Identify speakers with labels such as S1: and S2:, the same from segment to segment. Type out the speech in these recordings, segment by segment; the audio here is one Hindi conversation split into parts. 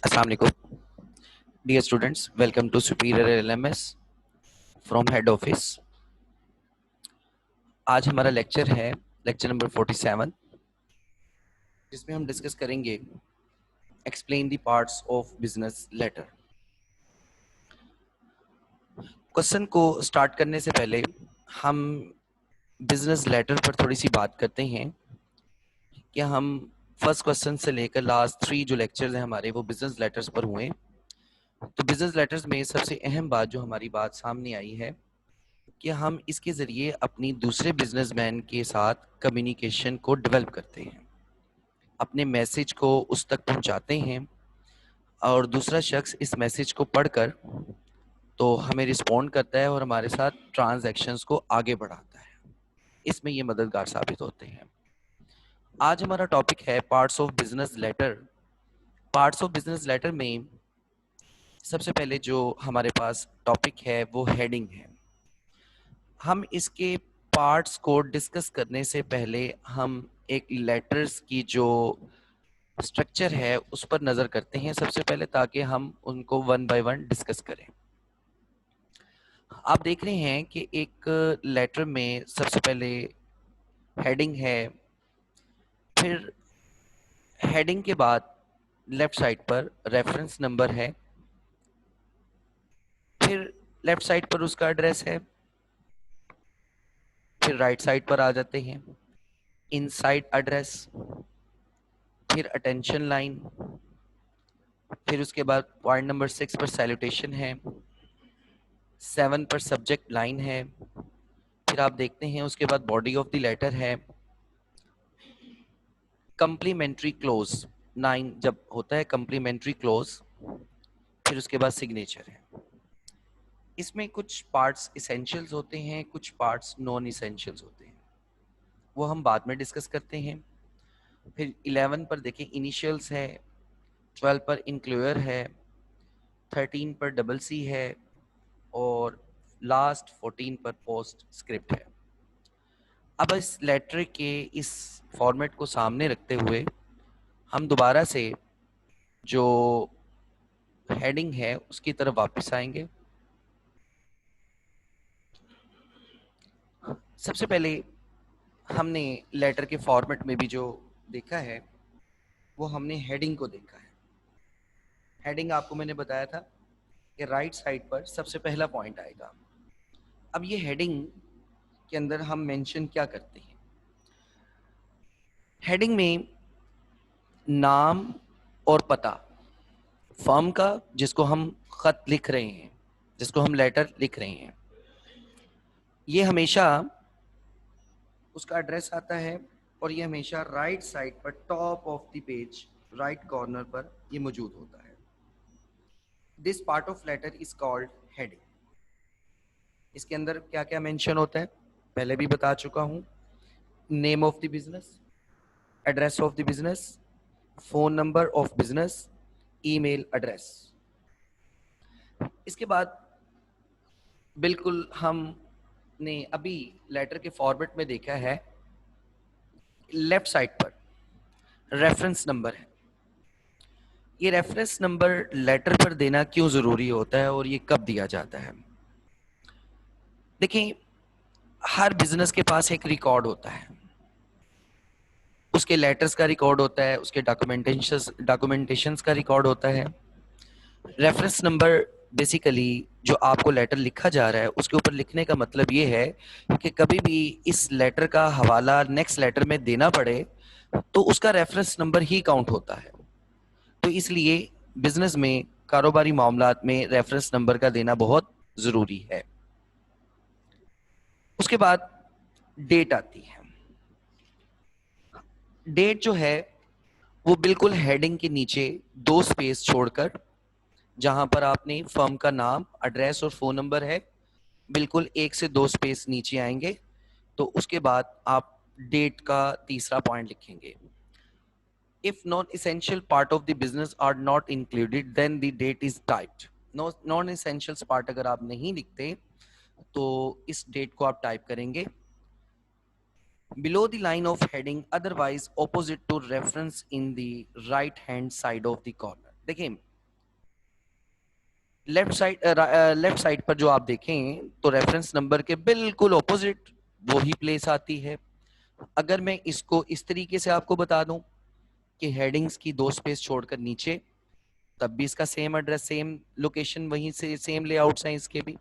S1: Assalamu alaikum. Dear students, welcome to Superior LMS from Head Office. आज हमारा लेक्चर है लेक्चर नंबर 47, जिसमें हम डिस्कस करेंगे explain the parts of business letter. Question को स्टार्ट करने से पहले हम बिजनेस लेटर पर थोड़ी सी बात करते हैं कि हम फर्स्ट क्वेश्चन से लेकर लास्ट 3 जो लेक्चर्स हैं हमारे, वो बिजनेस लेटर्स पर हुए। तो बिजनेस लेटर्स में सबसे अहम बात जो हमारी बात सामने आई है कि हम इसके ज़रिए अपनी दूसरे बिजनेसमैन के साथ कम्युनिकेशन को डेवलप करते हैं, अपने मैसेज को उस तक पहुंचाते हैं और दूसरा शख्स इस मैसेज को पढ़कर तो हमें रिस्पॉन्ड करता है और हमारे साथ ट्रांजैक्शंस को आगे बढ़ाता है। इसमें ये मददगार साबित होते हैं। आज हमारा टॉपिक है parts of business letter. Parts of business letter में सबसे पहले जो हमारे पास टॉपिक है वो हेडिंग है। हम इसके पार्ट्स को डिस्कस करने से पहले हम एक लेटर्स की जो स्ट्रक्चर है उस पर नज़र करते हैं सबसे पहले, ताकि हम उनको वन बाय वन डिस्कस करें। आप देख रहे हैं कि एक लेटर में सबसे पहले हेडिंग है, फिर हेडिंग के बाद लेफ्ट साइड पर रेफरेंस नंबर है, फिर लेफ्ट साइड पर उसका एड्रेस है, फिर राइट साइड पर आ जाते हैं इनसाइड एड्रेस, फिर अटेंशन लाइन, फिर उसके बाद पॉइंट नंबर 6 पर सैल्यूटेशन है, 7 पर सब्जेक्ट लाइन है, फिर आप देखते हैं उसके बाद बॉडी ऑफ द लेटर है, कम्प्लीमेंट्री क्लोज 9 जब होता है कम्प्लीमेंट्री क्लोज, फिर उसके बाद सिग्नेचर है। इसमें कुछ पार्ट्स इसेंशियल्स होते हैं, कुछ पार्ट्स नॉन इसेंशियल्स होते हैं, वो हम बाद में डिस्कस करते हैं। फिर 11 पर देखें इनिशियल्स है, 12 पर इंक्लूयर है, 13 पर डबल सी है और लास्ट 14 पर पोस्ट स्क्रिप्ट है। अब इस लेटर के इस फॉर्मेट को सामने रखते हुए हम दोबारा से जो हेडिंग है उसकी तरफ वापस आएंगे। सबसे पहले हमने लेटर के फॉर्मेट में भी जो देखा है वो हमने हेडिंग को देखा है। हेडिंग आपको मैंने बताया था कि राइट साइड पर सबसे पहला पॉइंट आएगा। अब ये हेडिंग के अंदर हम मेंशन क्या करते हैं? हेडिंग में नाम और पता फर्म का, जिसको हम खत लिख रहे हैं, जिसको हम लेटर लिख रहे हैं, ये हमेशा उसका एड्रेस आता है और ये हमेशा राइट साइड पर top of the page right corner पर ये मौजूद होता है। This part of letter is called heading. इसके अंदर क्या क्या मेंशन होता है पहले भी बता चुका हूं। Name of the business, address of the business, phone number of business, email address. इसके बाद बिल्कुल हमने अभी लेटर के फॉर्मेट में देखा है, लेफ्ट साइड पर रेफरेंस नंबर है। ये रेफरेंस नंबर लेटर पर देना क्यों ज़रूरी होता है और ये कब दिया जाता है? देखिए, हर बिजनेस के पास एक रिकॉर्ड होता है, उसके लेटर्स का रिकॉर्ड होता है, उसके डॉक्यूमेंटेशंस का रिकॉर्ड होता है। रेफरेंस नंबर बेसिकली जो आपको लेटर लिखा जा रहा है उसके ऊपर लिखने का मतलब ये है कि कभी भी इस लेटर का हवाला नेक्स्ट लेटर में देना पड़े तो उसका रेफरेंस नंबर ही काउंट होता है। तो इसलिए बिजनेस में, कारोबारी मामलात में रेफरेंस नंबर का देना बहुत ज़रूरी है। उसके बाद डेट आती है। डेट जो है वो बिल्कुल हेडिंग के नीचे 2 स्पेस छोड़कर, जहां पर आपने फर्म का नाम, एड्रेस और फोन नंबर है, बिल्कुल 1 से 2 स्पेस नीचे आएंगे तो उसके बाद आप डेट का तीसरा पॉइंट लिखेंगे। If non essential part of the business are not included then the date is typed. Non essentials part अगर आप नहीं लिखते तो इस डेट को आप टाइप करेंगे below the line of heading, otherwise opposite to reference in the right hand side of the corner। देखिए, लेफ्ट साइड पर जो आप देखें तो रेफरेंस नंबर के बिल्कुल ऑपोजिट वो ही प्लेस आती है। अगर मैं इसको इस तरीके से आपको बता दूं कि हेडिंग्स की 2 स्पेस छोड़कर नीचे, तब भी इसका सेम एड्रेस, सेम लोकेशन, वहीं से सेम लेआउट्स हैं इसके भी,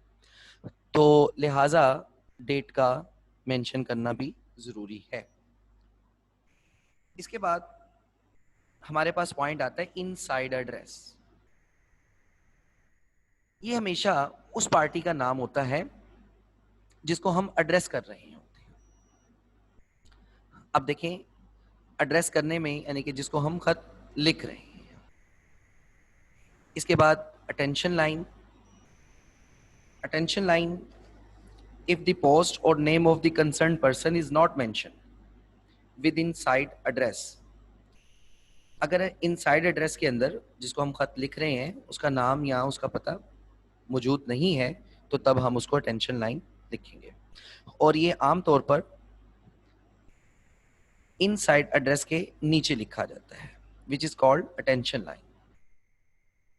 S1: तो लिहाजा डेट का मेंशन करना भी जरूरी है। इसके बाद हमारे पास पॉइंट आता है इनसाइड एड्रेस। ये हमेशा उस पार्टी का नाम होता है जिसको हम एड्रेस कर रहे हैं। अब देखें, एड्रेस करने में यानी कि जिसको हम खत लिख रहे हैं। इसके बाद attention line. Attention line, if the post or name of the concerned person is not mentioned with inside address, अगर इनसाइड एड्रेस के अंदर जिसको हम खत लिख रहे हैं उसका नाम या उसका पता मौजूद नहीं है, तो तब हम उसको अटेंशन लाइन लिखेंगे। और ये आमतौर पर इनसाइड एड्रेस के नीचे लिखा जाता है, which is called attention line.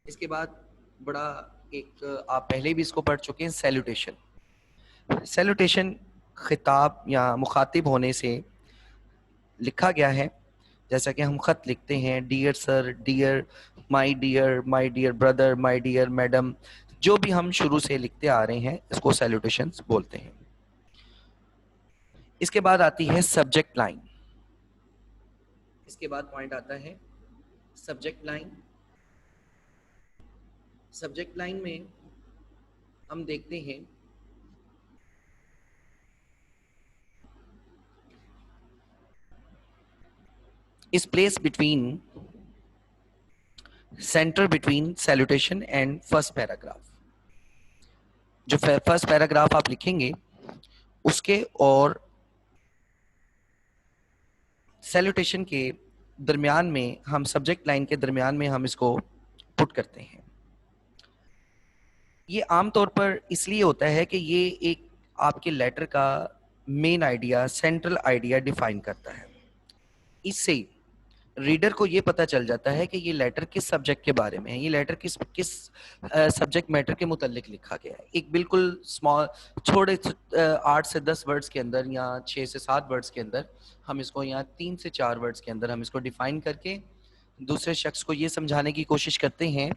S1: इसके बाद बड़ा एक, आप पहले भी इसको पढ़ चुके हैं, सैल्यूटेशन। सैल्यूटेशन खिताब या मुखातिब होने से लिखा गया है। जैसा कि हम खत लिखते हैं, dear sir, dear my dear brother, my dear madam, जो भी हम शुरू से लिखते आ रहे हैं इसको सैल्यूटेशंस बोलते हैं। इसके बाद आती है सब्जेक्ट लाइन। इसके बाद पॉइंट आता है सब्जेक्ट लाइन। सब्जेक्ट लाइन में हम देखते हैं इस place between, centre between salutation and first paragraph. जो फर्स्ट पैराग्राफ आप लिखेंगे उसके और सैल्यूटेशन के दरमियान में, हम सब्जेक्ट लाइन के दरमियान में हम इसको पुट करते हैं। ये आमतौर पर इसलिए होता है कि ये एक आपके लेटर का main idea, central idea define करता है। इससे रीडर को ये पता चल जाता है कि ये लेटर किस सब्जेक्ट के बारे में है, ये लेटर किस किस सब्जेक्ट मैटर के मुतालिक लिखा गया है। एक बिल्कुल स्मॉल, छोटे 8 से 10 वर्ड्स के अंदर या 6 से 7 वर्ड्स के अंदर हम इसको, या 3 से 4 वर्ड्स के अंदर हम इसको डिफाइन करके दूसरे शख्स को ये समझाने की कोशिश करते हैं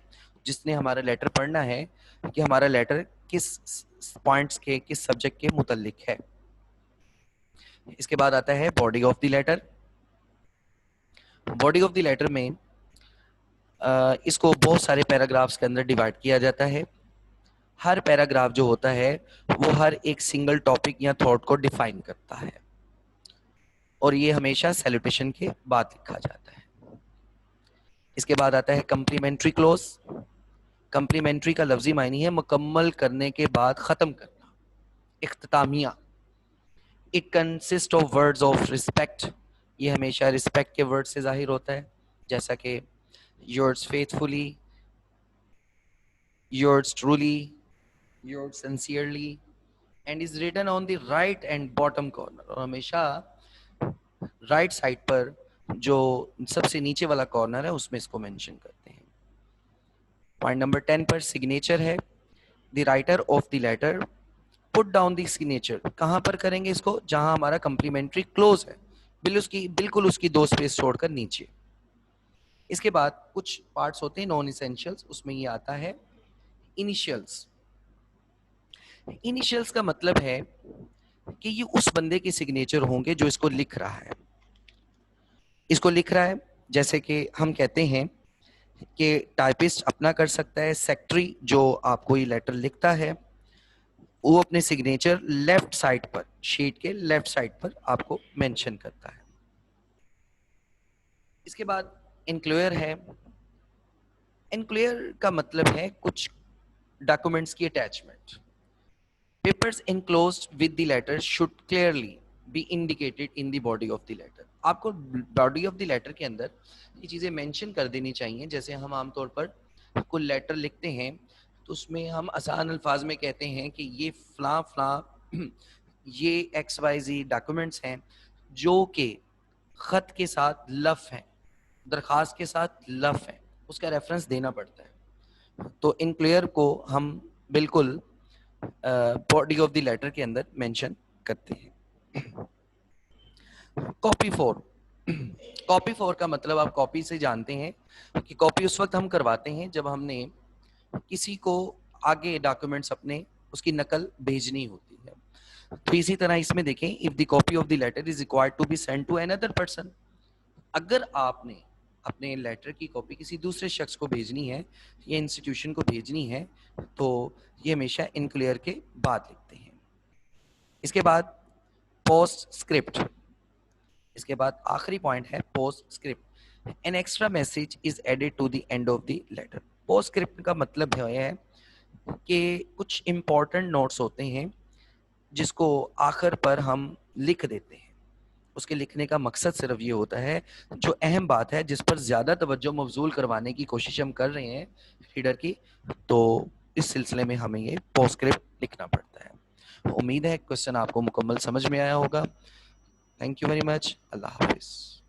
S1: जिसने हमारा लेटर पढ़ना है कि हमारा लेटर किस पॉइंट्स के, किस सब्जेक्ट के मुतालिक है। इसके बाद आता है body of the letter. Body of the letter में इसको बहुत सारे पैराग्राफ्स के अंदर डिवाइड किया जाता है। हर पैराग्राफ जो होता है वो हर एक सिंगल टॉपिक या थॉट को डिफाइन करता है, और ये हमेशा सैल्यूटेशन के बाद लिखा जाता है। इसके बाद आता है कम्प्लीमेंट्री क्लोज। कम्प्लीमेंट्री का लफ्जी मायनी है मुकम्मल करने के बाद खत्म करना, इख्तितामिया। It consist of words of respect. ये हमेशा रिस्पेक्ट के वर्ड से जाहिर होता है, जैसा कि yours faithfully, yours truly, yours sincerely, end is written on the right end bottom corner. और हमेशा राइट साइड पर जो सबसे नीचे वाला कॉर्नर है उसमें इसको मेंशन करते हैं। पॉइंट नंबर 10 पर सिग्नेचर है। The writer of the letter put down the signature. कहां पर करेंगे इसको? जहां हमारा कंप्लीमेंट्री क्लोज है, बिल्कुल उसकी 2 स्पेस छोड़कर नीचे। इसके बाद कुछ पार्ट्स होते हैं नॉन इसेंशियल्स, उसमें ये आता है इनिशियल्स। इनिशियल्स का मतलब है कि ये उस बंदे के सिग्नेचर होंगे जो इसको लिख रहा है। इसको लिख रहा है, जैसे कि हम कहते हैं कि टाइपिस्ट अपना कर सकता है, सेक्रेटरी जो आपको ये लेटर लिखता है वो अपने सिग्नेचर लेफ्ट साइड पर, शीट के लेफ्ट साइड पर आपको मेंशन करता है। इसके बाद इनक्लोयर है। इनक्लोयर का मतलब है कुछ डॉक्यूमेंट्स की attachment. Papers enclosed with the letter should clearly be indicated in the body of the letter। आपको बॉडी ऑफ द लेटर के अंदर ये चीज़ें मेंशन कर देनी चाहिए। जैसे हम आमतौर पर कोई लेटर लिखते हैं तो उसमें हम आसान अल्फाज में कहते हैं कि ये फला फला ये XYZ डॉक्यूमेंट्स हैं जो कि ख़त के साथ लफ हैं, दरख्वास्त के साथ लफ हैं, उसका रेफरेंस देना पड़ता है। तो इनक्लेयर को हम बिल्कुल बॉडी ऑफ द लेटर के अंदर मेंशन करते हैं। कॉपी फॉर, कॉपी फॉर का मतलब आप कॉपी से जानते हैं कि कॉपी उस वक्त हम करवाते हैं जब हमने किसी को आगे डॉक्यूमेंट्स अपने उसकी नकल भेजनी होती है। तो इसी तरह इसमें देखें, if the copy of the letter is required to be send to another person, अगर आपने अपने लेटर की कॉपी किसी दूसरे शख्स को भेजनी है या इंस्टीट्यूशन को भेजनी है तो ये हमेशा इनक्लियर के बाद लिखते हैं। इसके बाद पोस्ट स्क्रिप्ट, इसके बाद आखिरी पॉइंट है postscript. An extra message is added to the end of the letter. Postscript का मतलब है कि कुछ इंपॉर्टेंट नोट्स होते हैं जिसको आखिर पर हम लिख देते हैं। उसके लिखने का मकसद सिर्फ ये होता है, जो अहम बात है जिस पर ज्यादा तवज्जो मबजूल करवाने की कोशिश हम कर रहे हैं रीडर की, तो इस सिलसिले में हमें ये पोस्टस्क्रिप्ट लिखना पड़ता है। उम्मीद है क्वेश्चन आपको मुकम्मल समझ में आया होगा। Thank you very much. Allah Hafiz.